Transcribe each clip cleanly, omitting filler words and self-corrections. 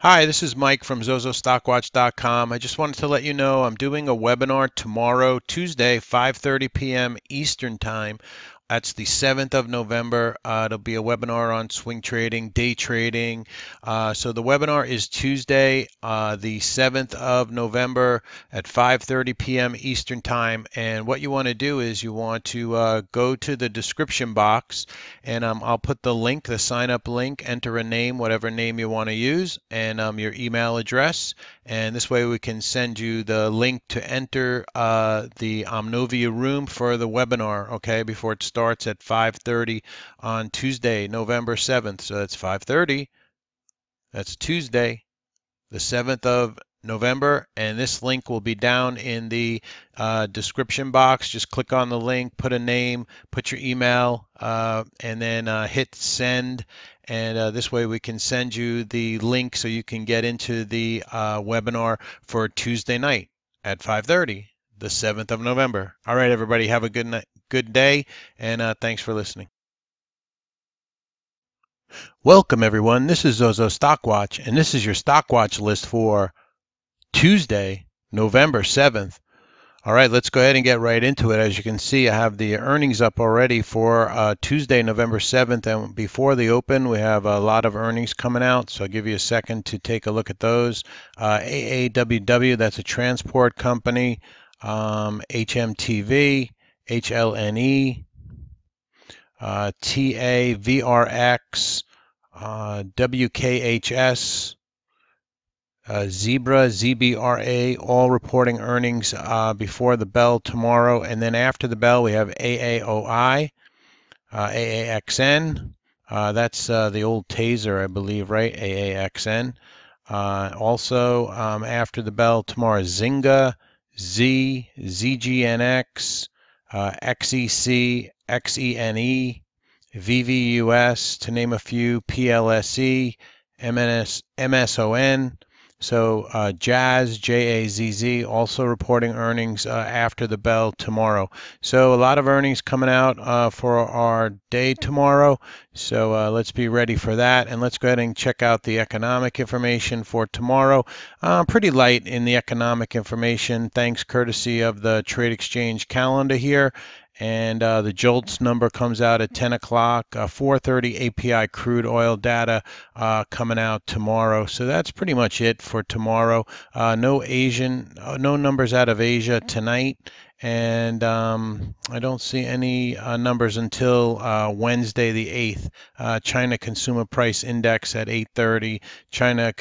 Hi, this is Mike from ZozoStockWatch.com. I just wanted to let you know I'm doing a webinar tomorrow, Tuesday, 5:30 p.m. Eastern Time. That's the 7th of November. It'll be a webinar on swing trading, day trading. So the webinar is Tuesday, the 7th of November at 5:30 p.m. Eastern Time. And what you want to do is you want to go to the description box, and I'll put the link, the sign up link, enter a name, whatever name you want to use, and your email address. And this way we can send you the link to enter the Omnovia room for the webinar, okay, before it starts at 5:30 on Tuesday, November 7th. So that's 5:30. That's Tuesday, the 7th of November, and this link will be down in the description box. Just click on the link, put a name, put your email, and then hit send. And this way we can send you the link so you can get into the webinar for Tuesday night at 5:30, the 7th of November. All right, everybody, have a good night, good day, and thanks for listening. Welcome, everyone. This is Zozo Stockwatch, and this is your Stockwatch list for Tuesday, November 7th. All right, let's go ahead and get right into it. As you can see, I have the earnings up already for Tuesday, November 7th. And before the open, we have a lot of earnings coming out. So I'll give you a second to take a look at those. AAWW, that's a transport company. HMTV, HLNE, TAVRX, WKHS. Zebra, ZBRA, all reporting earnings before the bell tomorrow. And then after the bell, we have AAOI, AAXN. That's the old taser, I believe, right? AAXN. Also, after the bell tomorrow, Zynga, ZGNX, XEC, XENE, VVUS, to name a few, PLSE, MSON. So Jazz, JAZZ, also reporting earnings after the bell tomorrow. So a lot of earnings coming out for our day tomorrow. So let's be ready for that. And let's go ahead and check out the economic information for tomorrow. Pretty light in the economic information, thanks courtesy of the Trade Exchange calendar here. And the JOLTS number comes out at 10 o'clock, 4:30 API crude oil data coming out tomorrow. So that's pretty much it for tomorrow. No numbers out of Asia tonight. And I don't see any numbers until Wednesday the 8th. China Consumer Price Index at 8:30. China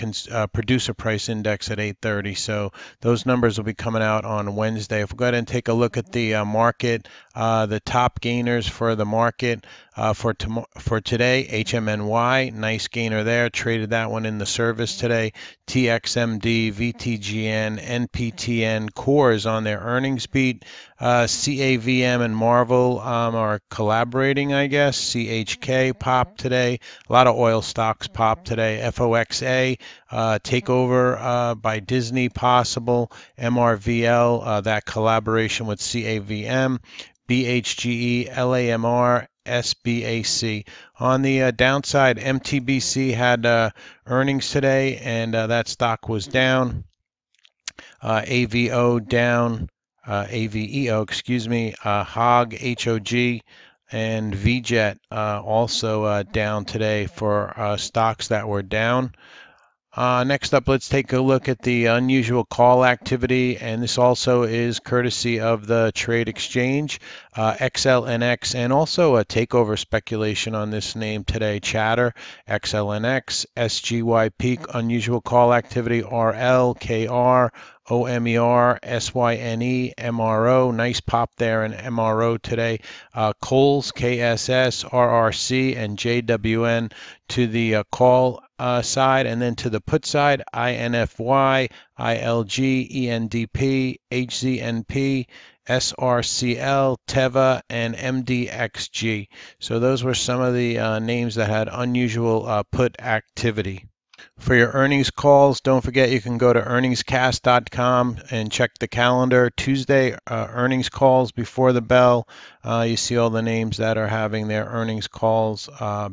Producer Price Index at 8:30. So those numbers will be coming out on Wednesday. If we go ahead and take a look at the market, the top gainers for the market for today, HMNY, nice gainer there. Traded that one in the service today. TXMD, VTGN, NPTN, Cores on their earnings beat. CAVM and Marvel are collaborating, I guess. CHK popped today. A lot of oil stocks popped today. FOXA, takeover by Disney possible. MRVL, that collaboration with CAVM. BHGE, LAMR, SBAC. On the downside, MTBC had earnings today, and that stock was down. AVO down, AVEO, excuse me, HOG, HOG, and VJET also down today for stocks that were down. Next up, let's take a look at the unusual call activity, and this also is courtesy of the Trade Exchange, XLNX, and also a takeover speculation on this name today, Chatter, XLNX, SGYP, unusual call activity, RL, KR, OMER, SYNE, MRO, nice pop there in MRO today. Coles, KSS, RRC, and JWN to the call side, and then to the put side, INFY, ILG, ENDP, HZNP, SRCL, Teva, and MDXG. So those were some of the names that had unusual put activity. For your earnings calls, don't forget you can go to earningscast.com and check the calendar. Tuesday, earnings calls before the bell. You see all the names that are having their earnings calls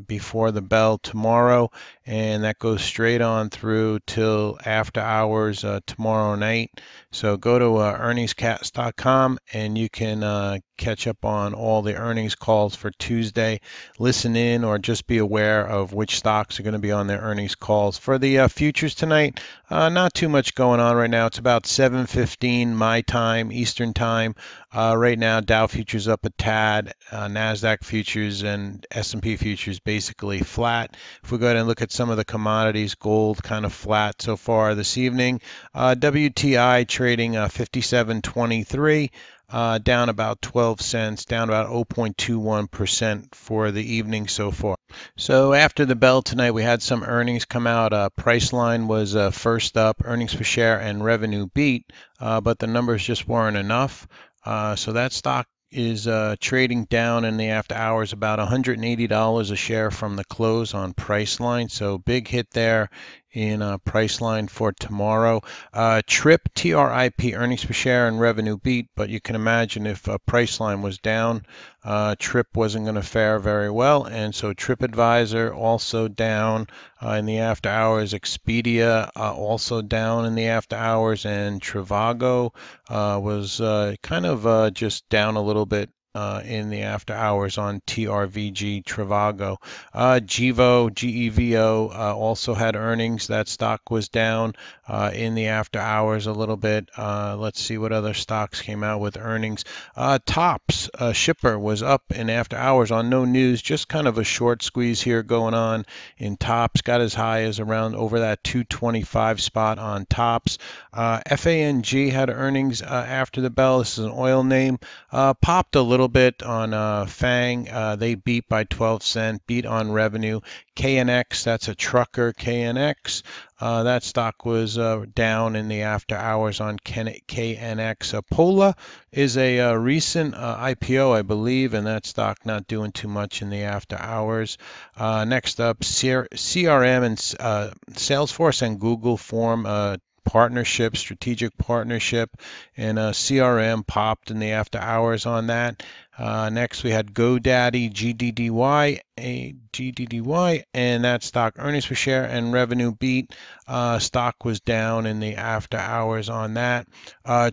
before the bell tomorrow. and that goes straight on through till after hours tomorrow night. So go to earningscast.com and you can catch up on all the earnings calls for Tuesday. Listen in or just be aware of which stocks are going to be on their earnings calls. For the futures tonight, not too much going on right now. It's about 7:15 my time, Eastern time. Right now, Dow futures up a tad, NASDAQ futures and S&P futures basically flat. If we go ahead and look at some of the commodities, gold kind of flat so far this evening. WTI trading 57.23. Down about 12 cents, down about 0.21% for the evening so far. So after the bell tonight, we had some earnings come out. Priceline was first up, earnings per share and revenue beat, but the numbers just weren't enough. So that stock is trading down in the after hours about $180 a share from the close on Priceline. So big hit there in Priceline for tomorrow. TRIP, TRIP, earnings per share and revenue beat, but you can imagine if Priceline was down, TRIP wasn't going to fare very well, and so TripAdvisor also down in the after hours. Expedia also down in the after hours, and Trivago was kind of just down a little bit in the after hours on TRVG Trivago. GEVO also had earnings. That stock was down in the after hours a little bit. Let's see what other stocks came out with earnings. Tops Shipper was up in after hours on no news, just kind of a short squeeze here going on in Tops. Got as high as around over that 225 spot on Tops. FANG had earnings after the bell. This is an oil name. Popped a little bit on FANG. They beat by 12 cents, beat on revenue. KNX, that's a trucker, KNX. That stock was down in the after hours on KNX. Pola is a recent IPO, I believe, and that stock not doing too much in the after hours. Next up, CRM and Salesforce and Google form partnership, strategic partnership, and CRM popped in the after hours on that. Next, we had GoDaddy, GDDY, and that stock earnings per share and revenue beat. Stock was down in the after hours on that.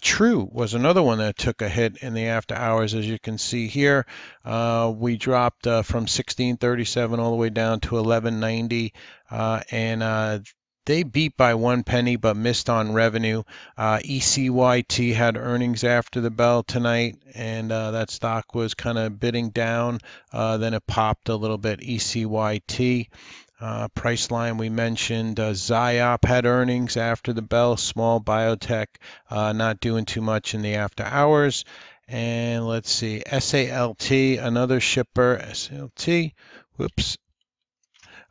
True was another one that took a hit in the after hours, as you can see here. We dropped from 16.37 all the way down to 11.90, and they beat by 1 penny but missed on revenue. ECYT had earnings after the bell tonight, and that stock was kind of bidding down. Then it popped a little bit. ECYT. Priceline we mentioned. Zyop had earnings after the bell. Small biotech, not doing too much in the after hours. And let's see, SALT, another shipper. SALT. Whoops.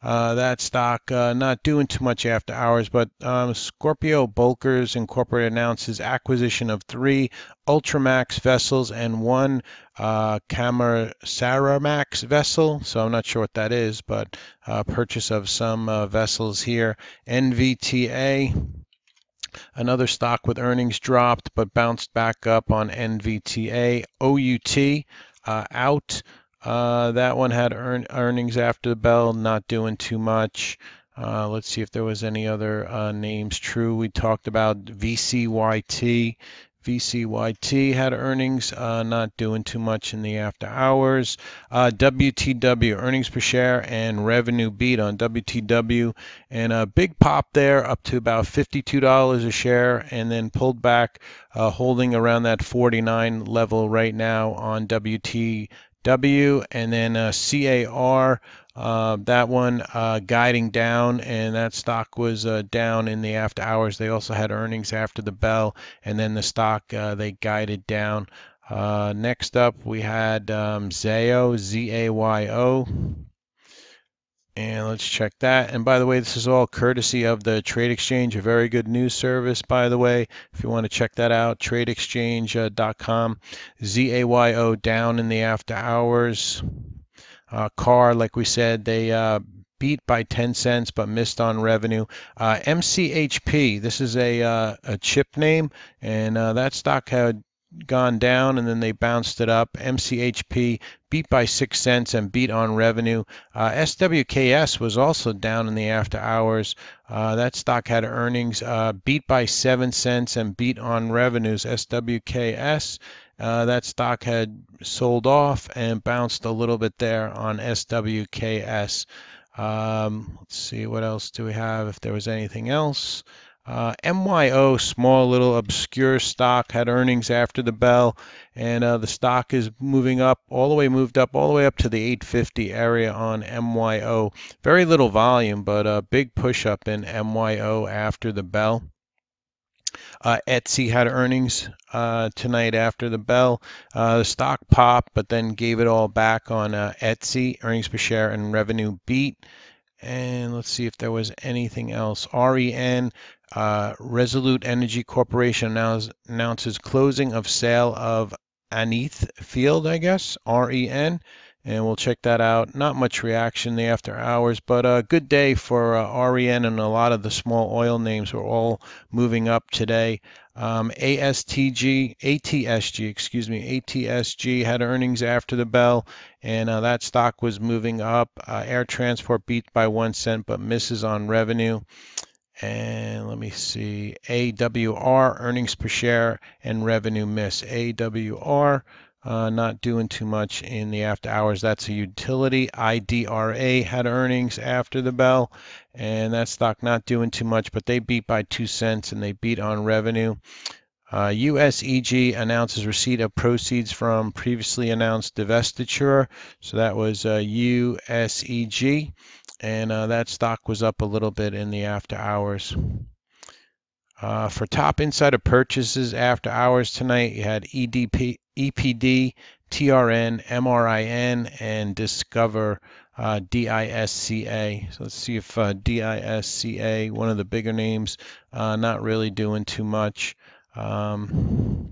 That stock not doing too much after hours, but Scorpio Bulkers Incorporated announces acquisition of 3 Ultramax vessels and 1 Camaramax vessel. So I'm not sure what that is, but purchase of some vessels here. NVTA. Another stock with earnings dropped but bounced back up on NVTA. OUT out. That one had earnings after the bell, not doing too much. Let's see if there was any other names. True, we talked about VCYT. VCYT had earnings, not doing too much in the after hours. WTW, earnings per share and revenue beat on WTW, and a big pop there up to about $52 a share, and then pulled back, holding around that 49 level right now on WTW, and then CAR, that one guiding down, and that stock was down in the after hours. They also had earnings after the bell, and then the stock they guided down. Next up, we had ZAYO, ZAYO. And let's check that. And by the way, this is all courtesy of the Trade Exchange, a very good news service, by the way. If you want to check that out, tradeexchange.com. ZAYO down in the after hours. CAR, like we said, they beat by 10 cents but missed on revenue. MCHP, this is a chip name, and that stock had gone down and then they bounced it up. MCHP beat by 6 cents and beat on revenue. SWKS was also down in the after hours. That stock had earnings beat by 7 cents and beat on revenues. SWKS. That stock had sold off and bounced a little bit there on SWKS. Let's see, what else do we have if there was anything else. MYO, small little obscure stock, had earnings after the bell, and the stock is moving up, moved up all the way up to the 850 area on MYO. Very little volume, but a big push up in MYO after the bell. Etsy had earnings tonight after the bell. The stock popped, but then gave it all back on Etsy. Earnings per share and revenue beat. And let's see if there was anything else. REN, Resolute Energy Corporation announces closing of sale of Aneth Field, I guess, REN. And we'll check that out. Not much reaction in the after hours, but a good day for REN, and a lot of the small oil names were all moving up today. ATSG had earnings after the bell, and that stock was moving up. Air Transport beat by 1 cent, but misses on revenue. And let me see, AWR, earnings per share and revenue miss. AWR, not doing too much in the after hours. That's a utility. IDRA had earnings after the bell, and that stock not doing too much, but they beat by 2 cents and they beat on revenue. USEG announces receipt of proceeds from previously announced divestiture. So that was USEG, and that stock was up a little bit in the after hours. For top insider purchases after hours tonight, you had EPD, TRN, MRIN, and Discover, DISCA. So let's see if DISCA, one of the bigger names, not really doing too much. And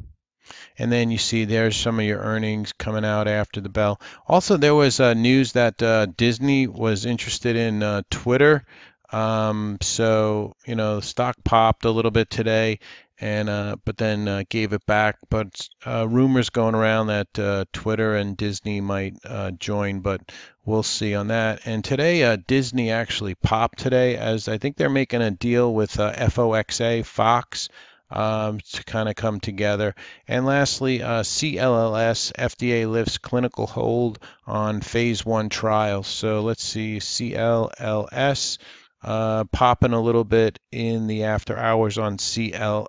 then you see there's some of your earnings coming out after the bell. Also, there was news that Disney was interested in Twitter. So, the stock popped a little bit today, and but then gave it back. But rumors going around that Twitter and Disney might join, but we'll see on that. And today, Disney actually popped today, as I think they're making a deal with FOXA, Fox, to kind of come together. And lastly, CLLS, FDA lifts clinical hold on phase 1 trials. So let's see, CLLS popping a little bit in the after hours on CLLS.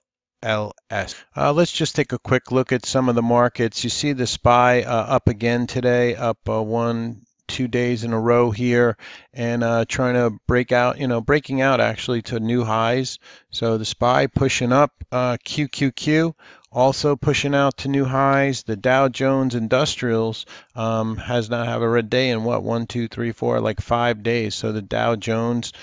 Let's just take a quick look at some of the markets. You see the SPY up again today, up 2 days in a row here, and trying to breaking out actually to new highs. So the SPY pushing up, QQQ also pushing out to new highs. The Dow Jones Industrials has not have a red day in 1, 2, 3, 4, like 5 days. So the Dow Jones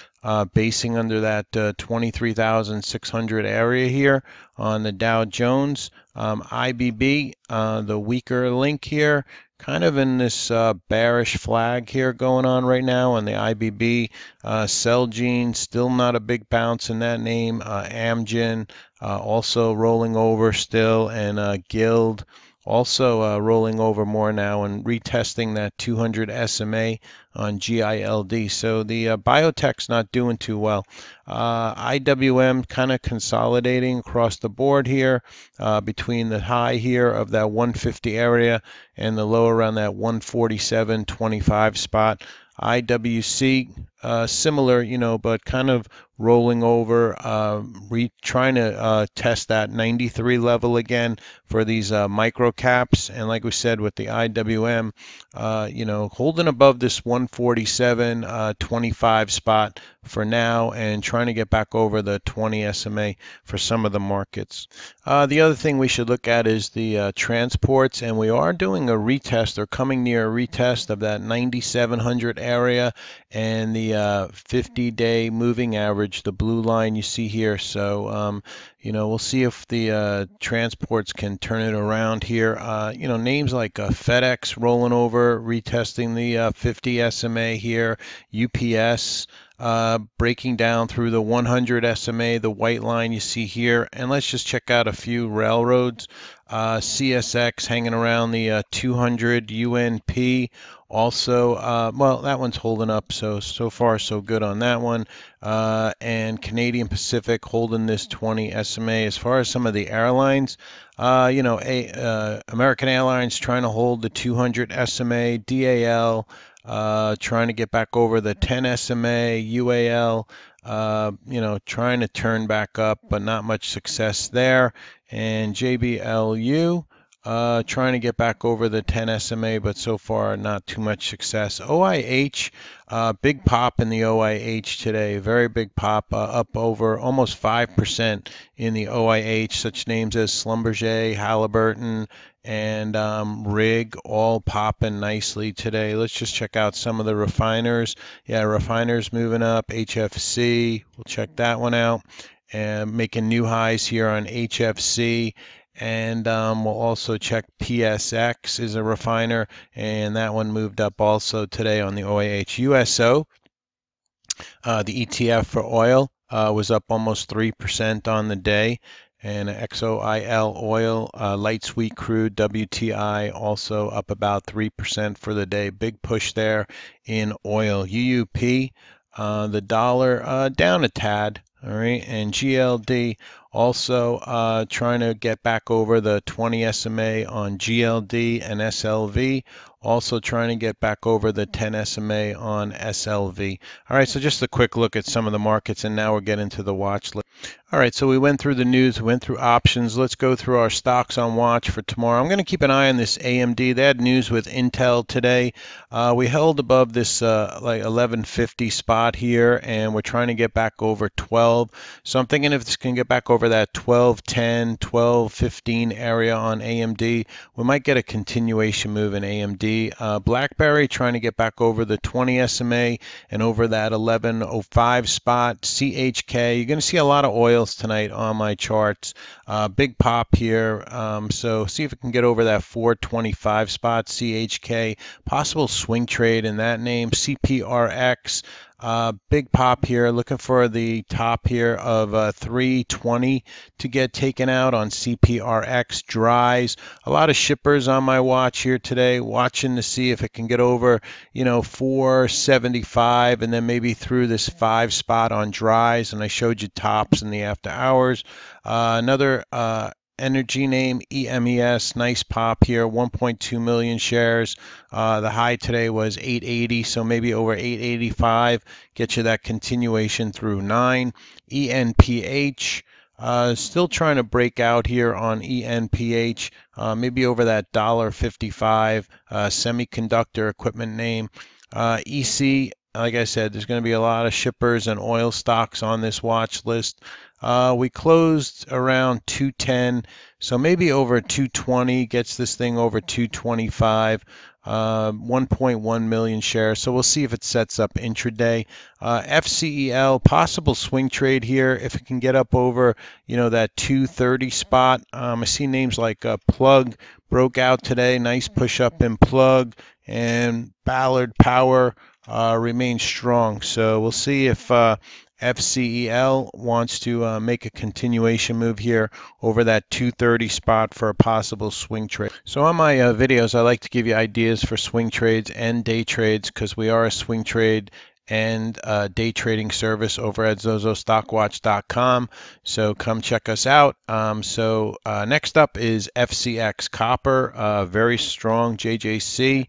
basing under that 23,600 area here on the Dow Jones. IBB, the weaker link here, kind of in this bearish flag here going on right now on the IBB. Celgene, still not a big bounce in that name. Amgen, also rolling over still, and Guild also rolling over more now and retesting that 200 SMA on GILD. So the biotech's not doing too well. IWM kind of consolidating across the board here between the high here of that 150 area and the low around that 147.25 spot. IWC, similar, but kind of rolling over, trying to test that 93 level again for these micro caps. And like we said with the IWM, holding above this 147.25 spot for now, and trying to get back over the 20 SMA for some of the markets. The other thing we should look at is the transports, and we are doing a retest, or coming near a retest of that 9,700 area and the 50-day moving average, the blue line you see here. So we'll see if the transports can turn it around here. Names like FedEx rolling over, retesting the 50 SMA here. UPS breaking down through the 100 SMA, the white line you see here. And let's just check out a few railroads. CSX hanging around the 200. UNP also, well, that one's holding up, so far so good on that one. And Canadian Pacific holding this 20 SMA. As far as some of the airlines, American Airlines trying to hold the 200 SMA. DAL trying to get back over the 10 SMA. UAL, trying to turn back up, but not much success there. And JBLU, trying to get back over the 10 SMA, but so far not too much success. OIH, big pop in the OIH today, very big pop, up over almost 5% in the OIH. Such names as Schlumberger, Halliburton, and Rig all popping nicely today. Let's just check out some of the refiners. Yeah, refiners moving up. HFC, we'll check that one out. And making new highs here on HFC. And we'll also check PSX is a refiner, and that one moved up also today on the OIH. USO, the ETF for oil, was up almost 3% on the day. And XOIL oil, light sweet crude, WTI, also up about 3% for the day. Big push there in oil. UUP, the dollar down a tad. All right, and GLD also trying to get back over the 20 SMA on GLD, and SLV also trying to get back over the 10 SMA on SLV. All right, so just a quick look at some of the markets, and now we're getting to the watch list. All right, so we went through the news, we went through options. Let's go through our stocks on watch for tomorrow. I'm going to keep an eye on this AMD. They had news with Intel today. We held above this like 1150 spot here, and we're trying to get back over 12. So I'm thinking if this can get back over that 1210, 1215 area on AMD, we might get a continuation move in AMD. BlackBerry trying to get back over the 20 SMA and over that 1105 spot. CHK, you're going to see a lot of oils tonight on my charts. Big pop here. So see if it can get over that 425 spot. CHK, possible swing trade in that name. CPRX, big pop here, looking for the top here of 320 to get taken out on CPRX. Dries, a lot of shippers on my watch here today, watching to see if it can get over 475 and then maybe through this 5 spot on dries. And I showed you tops in the after hours. Another energy name, EMES, nice pop here, 1.2 million shares. The high today was 880, so maybe over 885, get you that continuation through 9. ENPH, still trying to break out here on ENPH, maybe over that $1.55, semiconductor equipment name. EC, like I said, there's going to be a lot of shippers and oil stocks on this watch list. We closed around 210, so maybe over 220, gets this thing over 225, 1.1 million shares. So we'll see if it sets up intraday. FCEL, possible swing trade here if it can get up over, that 230 spot. I see names like Plug broke out today, nice push up in Plug, and Ballard Power remains strong. So we'll see if FCEL wants to make a continuation move here over that 230 spot for a possible swing trade. So on my videos, I like to give you ideas for swing trades and day trades because we are a swing trade and day trading service over at ZozoStockWatch.com. So come check us out. Next up is FCX Copper, very strong JJC.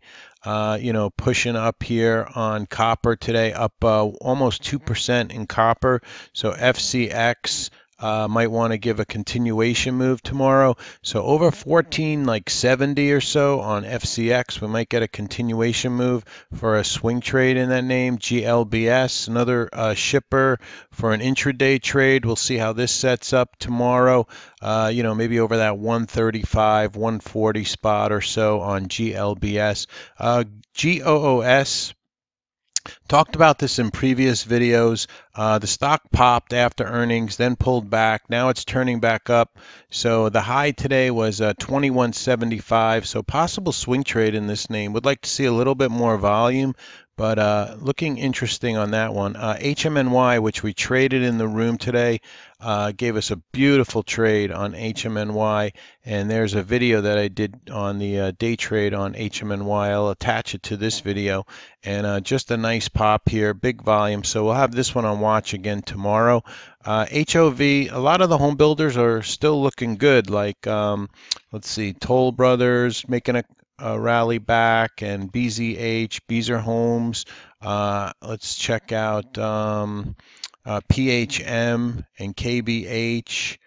Pushing up here on copper today, up almost 2% in copper. So FCX might want to give a continuation move tomorrow. So over 1470 or so on FCX, we might get a continuation move for a swing trade in that name. GLBS, another shipper for an intraday trade. We'll see how this sets up tomorrow. Maybe over that 135, 140 spot or so on GLBS. GOOS, talked about this in previous videos. The stock popped after earnings, then pulled back. Now it's turning back up. So the high today was 21.75. So possible swing trade in this name. Would like to see a little bit more volume, But looking interesting on that one. HMNY, which we traded in the room today, gave us a beautiful trade on HMNY. And there's a video that I did on the day trade on HMNY. I'll attach it to this video. And just a nice pop here, big volume. So we'll have this one on watch again tomorrow. HOV, a lot of the home builders are still looking good. Like, let's see, Toll Brothers making a rally back, and BZH, Beazer Homes. Let's check out PHM and KBH,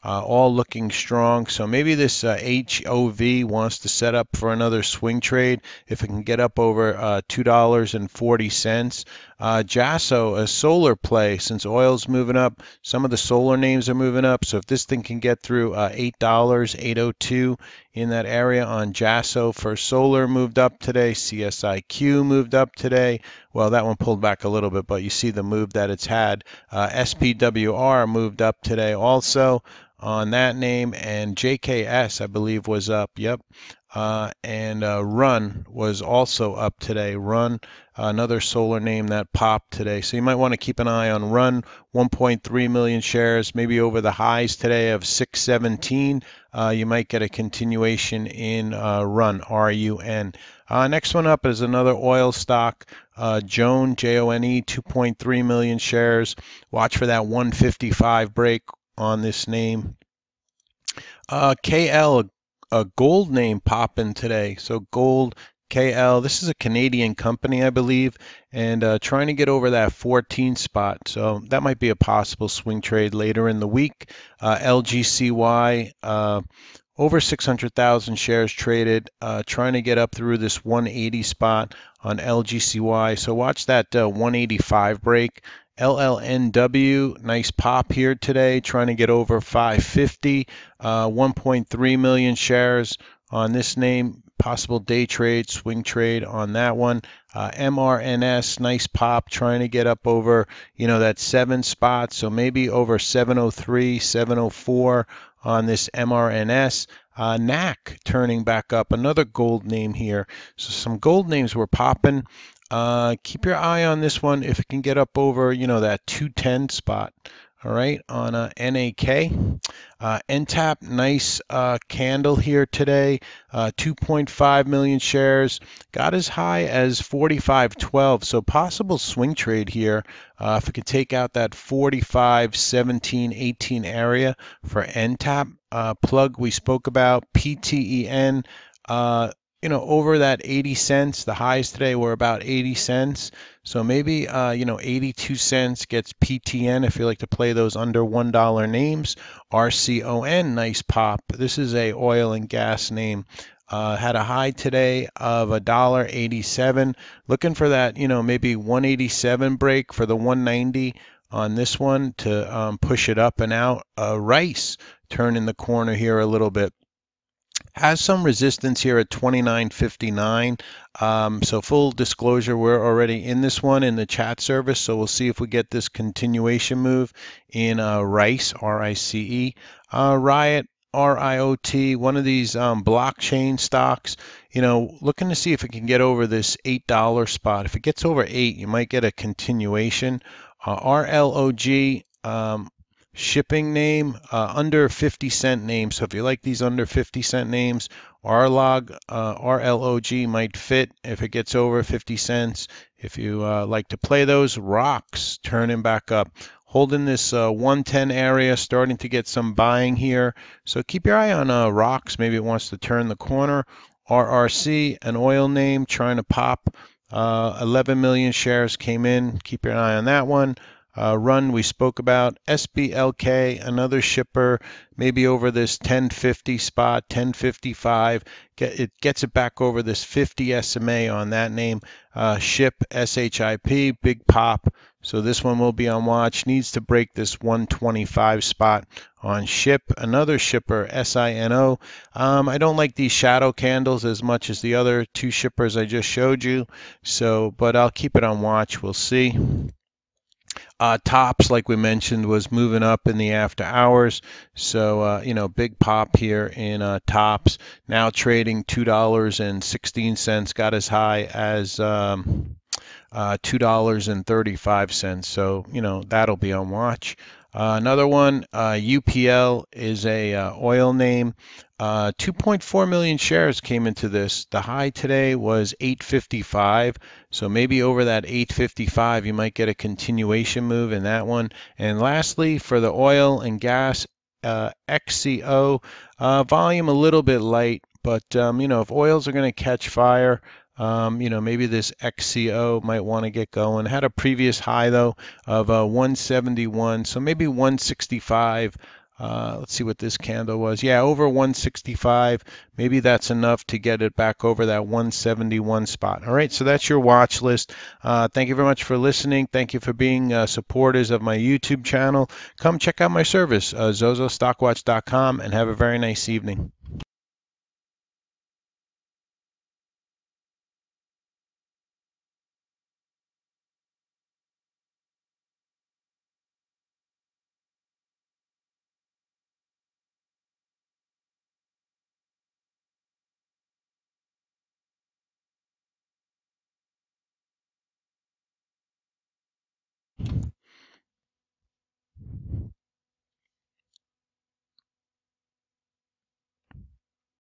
all looking strong. So maybe this HOV wants to set up for another swing trade if it can get up over $2.40. JASO, a solar play, since oil's moving up, some of the solar names are moving up. So if this thing can get through $8, 802 in that area on JASO for solar, moved up today. CSIQ moved up today. Well, that one pulled back a little bit, but you see the move that it's had. SPWR moved up today also on that name, and JKS, I believe, was up. Yep. And Run was also up today. Run, another solar name that popped today. So you might want to keep an eye on Run, 1.3 million shares, maybe over the highs today of 617. You might get a continuation in Run, RUN. Next one up is another oil stock, Jone, Jone, 2.3 million shares. Watch for that 155 break on this name. KL, a gold name popping today. So gold, KL, this is a Canadian company, I believe, and trying to get over that 14 spot. So that might be a possible swing trade later in the week. LGCY, over 600,000 shares traded, trying to get up through this 180 spot on LGCY. So watch that 185 break. LLNW, nice pop here today, trying to get over 550, 1.3 million shares on this name. Possible day trade, swing trade on that one. MRNS, nice pop, trying to get up over, that 7 spot. So maybe over 703, 704 on this MRNS. NAC turning back up, another gold name here. So some gold names were popping. Keep your eye on this one if it can get up over, that 210 spot. All right, on NAK. NTAP, nice candle here today. 2.5 million shares. Got as high as 45.12. So possible swing trade here. If it could take out that 45, 17, 18 area for NTAP. Plug we spoke about, PTEN. Over that 80 cents. The highs today were about 80 cents. So maybe, 82 cents gets PTN if you like to play those under $1 names. RCON, nice pop. This is a oil and gas name. Had a high today of $1.87. Looking for that, maybe 187 break for the 190 on this one to push it up and out. Rice turning the corner here a little bit. Has some resistance here at 29.59. So full disclosure, we're already in this one in the chat service. So we'll see if we get this continuation move in RICE, RICE. RIOT, RIOT, one of these blockchain stocks, looking to see if it can get over this $8 spot. If it gets over 8, you might get a continuation. RLOG, shipping name, under 50 cent name. So if you like these under 50 cent names, RLOG might fit if it gets over 50 cents. If you like to play those, rocks turning back up. Holding this 110 area, starting to get some buying here. So keep your eye on rocks. Maybe it wants to turn the corner. RRC, an oil name, trying to pop. 11 million shares came in. Keep your eye on that one. Run we spoke about. SBLK, another shipper, maybe over this 1050 spot, 1055. It gets it back over this 50 SMA on that name. Ship, SHIP, big pop. So this one will be on watch. Needs to break this 125 spot on ship. Another shipper, SINO. I don't like these shadow candles as much as the other two shippers I just showed you. But I'll keep it on watch. We'll see. Tops, like we mentioned, was moving up in the after hours. So, big pop here in Tops. Now trading $2.16. Got as high as $2.35. So, that'll be on watch. Another one, UPL is a oil name. 2.4 million shares came into this. The high today was 855. So maybe over that 855, you might get a continuation move in that one. And lastly, for the oil and gas, XCO, volume a little bit light, but if oils are going to catch fire, maybe this XCO might want to get going. Had a previous high though of 171, so maybe 165. Let's see what this candle was. Yeah, over 165. Maybe that's enough to get it back over that 171 spot. All right, so that's your watch list. Thank you very much for listening. Thank you for being supporters of my YouTube channel. Come check out my service, ZozoStockWatch.com, and have a very nice evening.